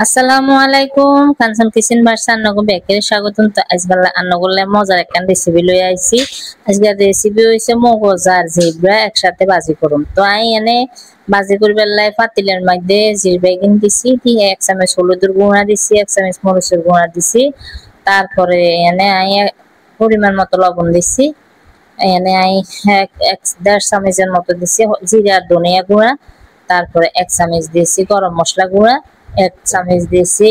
আসসালামু আলাইকুম কাঞ্চন kitchen Barca আন্নগো বেকের স্বাগতম। তো আজকাল আন্নগোলে মজার একটা রেসিপি লই আইছি। আজকের রেসিপি হইছে মগজ আর জিব্রা একসাথে ভাজি করুম। তো আই এনে ভাজি করবার লাই পাতিলের মধ্যে জিব্রা কিন দিছি, দিয়ে 1 চামচ হলুদের গুঁড়া দিছি, 1 চামচ মরিচের গুঁড়া দিছি। তারপরে এনে আই পরিমাণ মতো লবণ দিছি। এনে আই 1.5 চামচের মতো দিছি জিরা আর ধনিয়া গুঁড়া। তারপরে 1 চামচ দিয়েছি গরম মশলা গুঁড়া, 1 চামচ দিয়েছি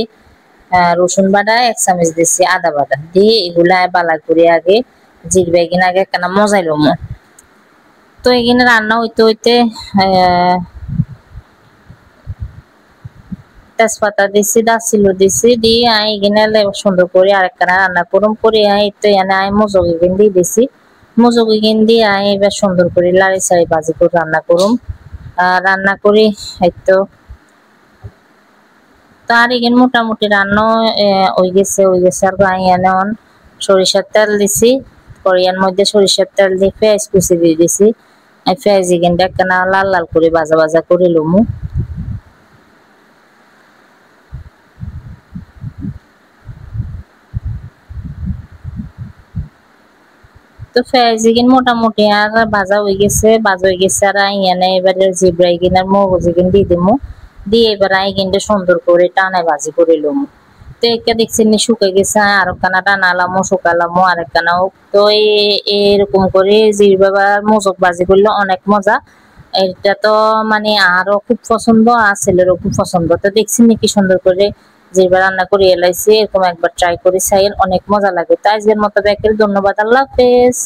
রসুন বাটা, 1 চামচ দিয়েছি আদা বাটা। দিয়ে এগুলা বালা করে আগে জিরবে এগিন আগে কেনা মজাই লমু। তো এখানে রান্না হইতে হইতে তেজপাতা দিছি, দারচিনি দিছি, দিয়ে আই এখানে সুন্দর করে আরেকখানা রান্না করুম। করে আই তো এনে আই মজক এগিন দিয়ে দিছি। মজক এগিন দিয়ে আই এবার সুন্দর করে লাড়ি চাড়ি ভাজি করে রান্না করুম। রান্না করি হয়তো তার এখানে মোটামুটি রান্না হয়ে গেছে আর আই এনে সরিষার তেল দিছি। কড়াইয়ের মধ্যে সরিষার তেল দিয়ে পেঁয়াজ কুচি দিয়ে দিছি। পেঁয়াজ এখানটা একখানা লাল লাল করে ভাজা ভাজা করে লমু। তো পেঁয়াজ এখানে মোটামুটি আর ভাজা হয়ে গেছে আর আই এনে এবারে জিব্রা এখানে আর মগজ এখানে দিয়ে দিমু। দিয়ে এবার আই কিন্তু সুন্দর করে টানে ভাজি করে লমু। তো একটা দেখছি শুকাই গেছে, আর একখানা টানালামো শুকালামো আর একখানা। তো এরকম করে জিরবা বা মজক ভাজি করলে অনেক মজা। এটা তো মানে আরো খুব পছন্দ, আর ছেলেরও খুব পছন্দ। তো দেখছি কি সুন্দর করে জিরবা রান্না করে এলাইছি, এরকম একবার ট্রাই করে চাই, অনেক মজা লাগে। তো আজকের মতো ব্যাকের ধন্যবাদ, আল্লাহ হাফেজ।